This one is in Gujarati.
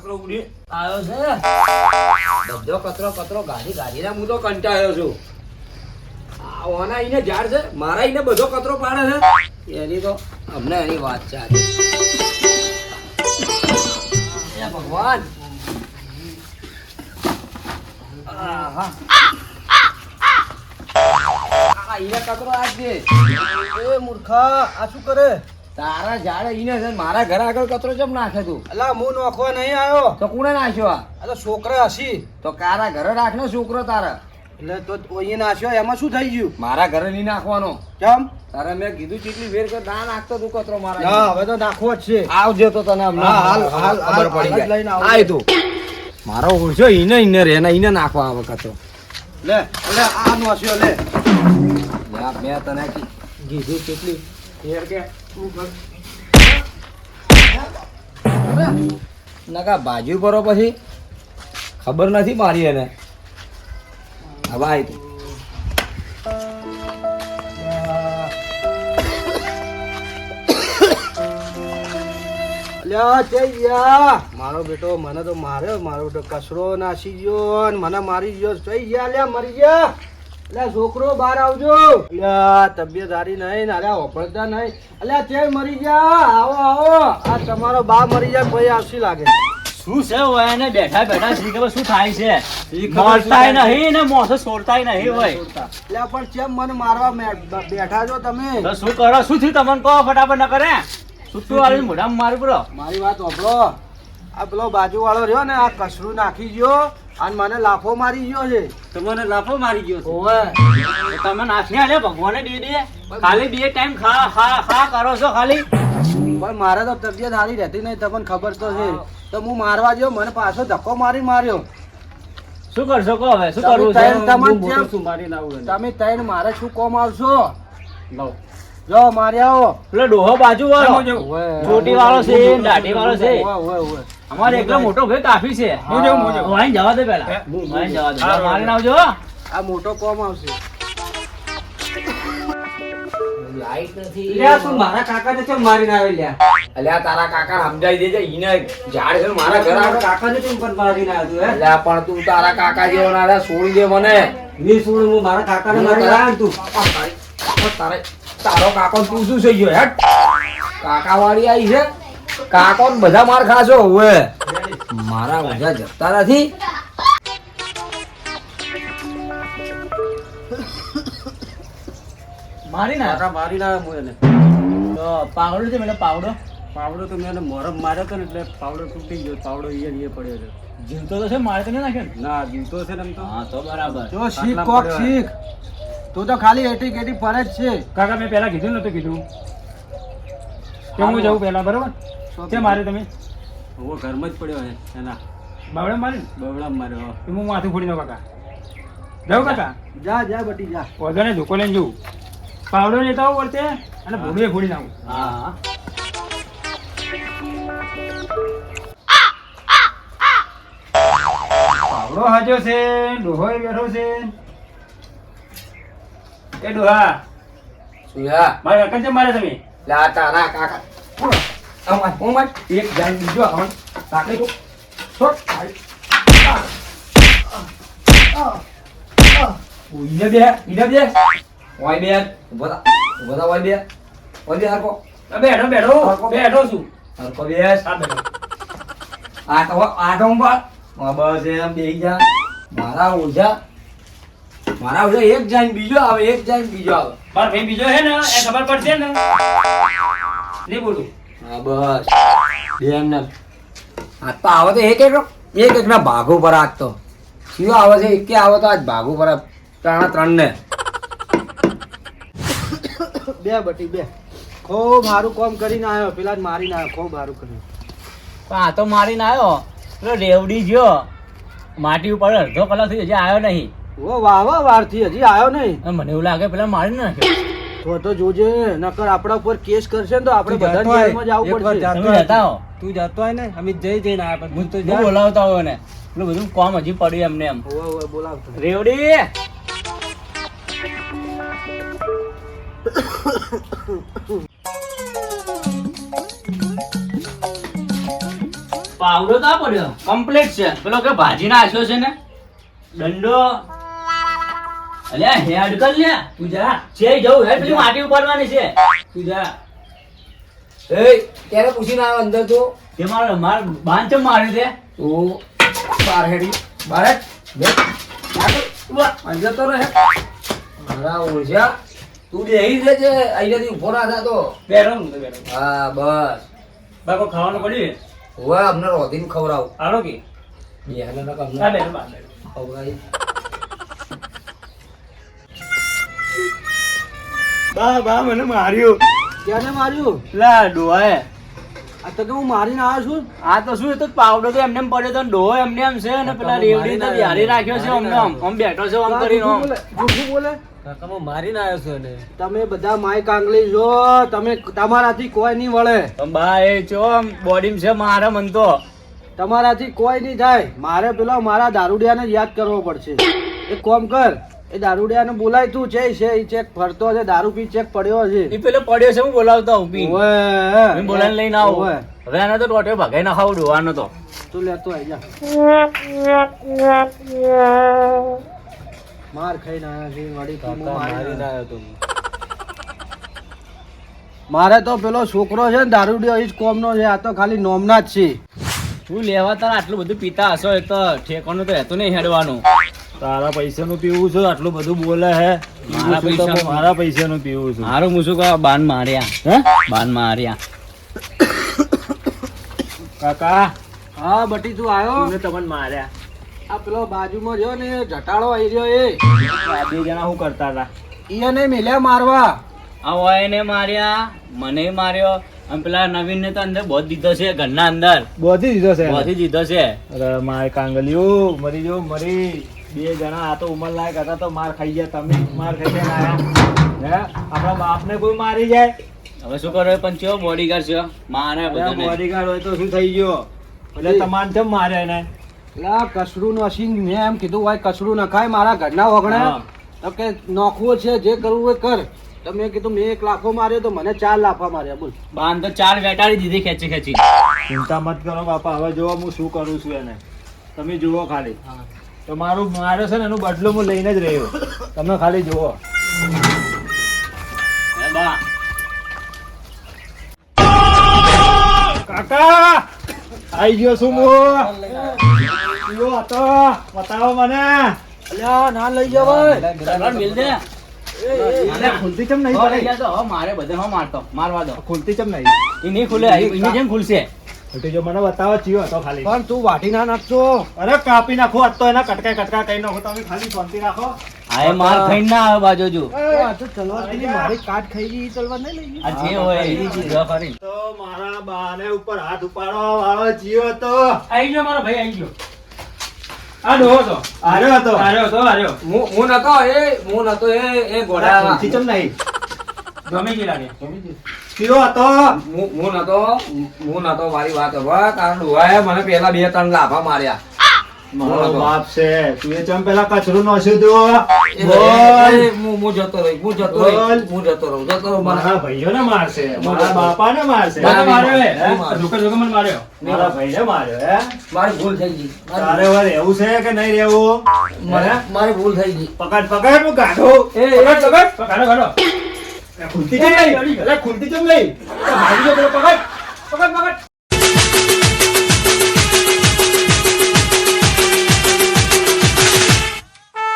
કચરો ઉડી આવ્યો છે બધો કચરો ગાડીના હું તો કંટાળ્યો છું. ઓના ઈને ઝાડ છે મારા ઈને બધો કચરો પાડે છે એની તો અમને એની વાત છે આજે. હે ભગવાન આહા આ ઈને કચરો આપજે. એ મૂર્ખા આ શું કરે? તારા ઝાડ ઈને છે મારા ઘર આગળ કચરો કેમ નાખે તું? અલા હું નોખવા નહીં આવ્યો. તો કોણે નાખ્યો આ? આ તો છોકરા હસી. તો કારા ઘરે રાખ ને છોકરો તારા. એટલે તો ઓય નાખ્યો એમાં શું થઈ ગયું? મારા ઘરે નહીં નાખવાનો. કેમ? તારે મેં કીધું કેટલી વેર કર ના નાખતો તું કચરો મારા. ના હવે તો નાખવો જ છે. આવજો તો તને હમણાં હાલ ખબર પડી હાલ જાય. લઈને આવજો. આય તું મારો ઓળખ્યો ઈને રે ને ઈને નાખવા આવે કચરો. લે લે આ નોસ્યો લે. યાર મેં તને કીધું કેટલી વેર કે નકા બાજુ પરો પછી ખબર નથી મારી એને. હવે આય તું લ્યા ચૈયા મારો બેટો મને તો માર્યો. મારો બેટો કચરો નાસી ગયો ને મને મારી ગયો. ચૈયા લ્યા મરી ગયા. લ્યા છોકરો બહાર આવજો. લ્યા તબિયત સારી નહીં ને અલ્યા ઓપડતા નહીં. અલ્યા ચે મરી ગયા. આવો આવો આ તમારો બા મરી જાય પછી આવશી લાગે. શું છે હોય એને બેઠા બેઠા શી ખબર શું થાય છે? મળતાય નહીં ને મોસો છોડતાય નહીં હોય. લ્યા પણ ચેમ મને મારવા બેઠા છો તમે? તો શું કરો? શું થયું તમને કહો ફટાફટ ન કરે. છૂટું વાળી મોઢામાં મારું બરો. મારી વાત સાંભળો. આ પેલો બાજુ વાળો રહ્યો ને આ કસરું નાખી ગયો અને મને લાફો મારી ગયો છે. તમને લાફો મારી ગયો છે? ઓવે તો તમે નાખી આલે ભગવાને દે દે. ખાલી બે ટાઈમ ખા કરો છો ખાલી. પણ મારે તો તબિયત સારી રહેતી નહીં તમને ખબર તો છે. તો હું મારવા ગયો મને પાછો ધક્કો મારી માર્યો. શું કરશો કહો હવે? શું કરવું છે? તમે તૈન મારે શું કોમ આવશો? લાવો. જો મારી આવો. પેલો ડોહો બાજુ વાળો ઓવે. ચોટી વાળો છે દાઢી વાળો છે. ઓવે, ઓવે. અમારે એકલો મોટો ભાઈ કાફી છે. વાઈને જવા દે પેલા. વાઈને જવા દે. મારીને આવજો. આ મોટો કોમ આવશે. લાઈટ નથી. લ્યા તું મારા કાકાને કેમ મારીને આવે લ્યા? અલ્યા તારા કાકા સમજાઈ દેજે ઈને ઝાડ છે મારા ઘર આગળ. કાકાને કેમ પણ મારીને આવ્યો હે? અલ્યા પણ તું તારા કાકા જેવો ના રે, છોડી દે મને. ની સુણ હું મારા કાકાને મારીને આવ્યો તું. તારો કાકો તું શું થઈ ગયો હેટ? કાકા વાળી આવી છે. કાકો ને બધા માર ખાશો હવે. મારા ઓજા જપતા નથી. મારી ના કાકા મારીને આવ્યો હું એને. તો પાવડો છે મેં પાવડો પાવડો તો મેં એને મોરમ માર્યો હતો ને એટલે પાવડો તૂટી ગયો. પાવડો અહીંયા પડ્યો છે. જીવતો તો છે મારે તો નહીં નાખ્યો ને? ના જીવતો છે ને એમ તો. હા તો બરાબર. જો શીખ કોક શીખ. તું તો ખાલી એટી કેટી ફરે જ છે. કાકા મેં પહેલા કીધું નતું કીધું કે હું જવું પહેલા બરોબર છે મારે તમે હું ઘરમાં જ પડ્યો છે એના. બાવડે મારી ને બબડા માર્યો. તો હું માથું ફોડી દઉં કાકા. જાઉં કાકા? જા જા બટી જા. ઓધાને ધોકો લઈને જવું. પાવડો લેતા આવું વળતે અને ભોડું ફોડી નાખું. હા પાવડો હાજો છે, ડોહો બેઠો છે. એ ડોહા સુયા મારે કાકા છે મારે તમે લા તારા કાકા અમાર અમાર એક જાણ બીજો આવન તાકે તો છોડ ઈને બે ઓય બે ઉભા ઓય બે હરકો બેઠો બેઠો છું. હરકો બે આ બેઠો. આ તો ઉભા બસ એમ બેહી જા. મારા ઓજા એક જાણ બીજો આવે, એક જાણ બીજો આવે. મારો ભાઈ બીજો છે ને એ ખબર પડશે ને નહીં બોલું. હા બસ બે એમને આ તો આવે તો એક ના ભાગો પર આજ તો શું આવે છે? એક આવે તો આજ ભાગો પર ત્રણ ને બે બટી બે. ખૂબ સારું કામ કરીને આવ્યો. પેલા જ મારીને આવ્યો. ખૂબ સારું કર્યું. પણ આ તો મારીને આવ્યો પેલો રેવડી જ્યો માટી ઉપર અડધો કલાક થી હજી આવ્યો નહીં. ઓ વાહ વાહ વારથી હજી આવ્યો નહીં. અને મને એવું લાગે પેલા મારી નાખ્યો. તો જોજે નકર આપણા ઉપર કેસ કરશે ને તો આપણે બધા જેલમાં જવું પડશે. તમે જતા હો. તું જતો હોય ને અમે જઈને આવ્યા. હું તો બોલાવતા હોય ને પેલું બધું કામ હજી પડ્યું એમને એમ. ઓવે બોલાવતો. રેવડી પાવડો તો આ પડ્યો કમ્પ્લીટ છે. પેલો કે ભાજી નાખ્યો છે ને દંડો અલ્યા હેડ કર લે તું જા છે જવું હે પેલી માટી ઉપાડવાની છે તું જા. એ ક્યારે પૂછીને આવ્યો અંદર તો તે માર બાંધ ચમ માર્યું તે તું બાર હેડી બાર હેડ બે અંદર તો રહે મારા ઓળખ્યા તું બેહી જ છે અહીંયાથી ઉભો ના થતો. બેરો હું તો બેરો હા બસ બાકો ખાવાનું પડ્યું હવે અમને રોધીને ખવડાવ આલો કે બે હાલે ના આ કમ બેરો બાર બેરો ખવડાવી બા મને માર્યું ક્યાંને માર્યું? લા ડોહાએ આ તો કે હું મારીને આવ્યો છું. આ તો શું એ તો પાવડો તો એમને એમ પડ્યો તો ડોહો એમને એમ છે અને પેલા રેવડી તો યારી રાખ્યો છે અમને આમ બેઠો છે આમ કરીને આમ. જૂઠું બોલે કાકા હું મારીને આવ્યો છું ને તમે બધા માય કાંગલી છો. તમે તમારાથી કોઈ નહીં વળે. બા એ ચો બોડીમ છે મારા મન તો તમારાથી કોઈ નહીં થાય. મારે પેલો મારા દારૂડિયાને જ યાદ કરવો પડશે. એક કામ કર, એ દારૂડિયાને બોલાય તું છે એ ચેક ફરતો છે, દારૂ પી ચેક પડ્યો છે. એ પેલો પડ્યો છે હું બોલાવતા હું પી ઓવે. હું બોલાવીને લઈને આવું ઓવે. હવે આને તો ટોટે ભગાઈ ના ખાવ ડોવાનો તો તું લેતો આઈ જા. માર ખાઈને આયા છે વળી તું મારીને આવ્યો તો. મારે તો પેલો છોકરો છે ને દારૂડિયો એ જ કોમનો છે. આ તો ખાલી નોમના જ છે. શું લેવા તારા આટલું બધું પીતા હશો એ તો ઠેકાનું તો રહેતું નહીં હેડવાનું. તારા પૈસાનું પીવું છું આટલું બધું બોલે હે મારા પૈસાનું. મારા પૈસાનું પીવું છું મારું હું શું કહું બાન માર્યા હે બાન માર્યા કાકા હા બટી તું આવ્યો. તમે તમને માર્યા આ પેલો બાજુમાં રહ્યો ને જટાળો આવી રહ્યો એ આ બે જણા શું કરતા હતા એને મિલ્યા મારવા. આ ઓયને માર્યા મને માર્યો અને પેલા નવીન ને તો અંદર બોધ દીધો છે ઘરના અંદર બોધી દીધો છે બોધી દીધો છે. અરે માય કાંગલિયું મરી જો મરી બે જણા આ તો ઉંમર લાયક હતા તો માર ખાઈ ગયા તમે માર ખાઈ ગયા આયા હે આપણા બાપને કોઈ મારી જાય હવે શું કરો પણ ચેવો બોડીગાર્ડ છે મારે બધાને બોડીગાર્ડ હોય તો શું થઈ ગયો એટલે તમારે કેમ મારે એને લા કસરું નસીન મેં એમ કીધું ભાઈ કસરું નખાય મારા ઘરના વગણે. હા. તો કે નોખવું છે જે કરવું હોય કર. તો મેં કીધું મેં 1 લાફો માર્યો તો મને 4 લાફા માર્યા. બોલ બાન તો 4 વેટાડી દીધી ખેંચી ખેંચી. ચિંતા મત કરો બાપા હવે જોવો હું શું કરું છું એને તમે જુઓ ખાલી તો મારું માર્યો છે ને એનું બદલો હું લઈને જ રહ્યો તમે ખાલી જુઓ હે બા કાકા આઈ ગયો છું હું યો હતો બતાવો મને અલ્યા ના લઈ જવાય. તલવાર મિલ દે. અરે ખુલતી ચમ નહીં હવે પડે ગયા તો હવે મારે બધે હો મારતો મારવા દો ખુલતી ચમ નહીં એ નહીં ખુલે એની જેમ ખુલશે. ખુલતી જો મને બતાવો ચિયો હતો ખાલી પણ તું વાટી ના નાખજો. અરે કાપી નાખો આજ તો એના કટકા કઈ નાખો તમે ખાલી શાંતિ રાખો આ એ માર ખાઈને ના આવે બાજુ જો આ તો તલવાર પેલી મારી કાટ ખાઈ ગઈ. ઈ તલવાર નહીં લઈ ગઈ. આ જે હોય એની ચીજ જો ખરી. તો મારા બાને ઉપર હાથ ઉપાડવા વાળો જીવ હતો આઈ ગયો મારો ભાઈ આઈ ગયો. આ ડોહો તો આર્યો હતો આર્યો હું નતો એ ઘોડા ખુલતી ચમ નહીં ગમે ગઈ લાગે ચિયો હતો હું નતો મારી વાત હવે કારણ ડોહાએ મને પેલા 2-3 લાફા માર્યા. મારો બાપ છે તું એ ચમ પેલા કચરો નોસ્યો તું હું જતો રહી મારા ભાઈઓને મારશે મારા બાપાને મારશે મને માર્યો હે. મને માર્યો મારા ભાઈને માર્યો હે મારી ભૂલ થઈ ગઈ. તારે વાર એવું છે કે નહીં રહેવું મારી ભૂલ થઈ ગઈ. પકડ હું ગાઢો કાઢો ખુલતી ચમ નહીં ખુલતી ચમ નહીં મારી જો પેલો પકડ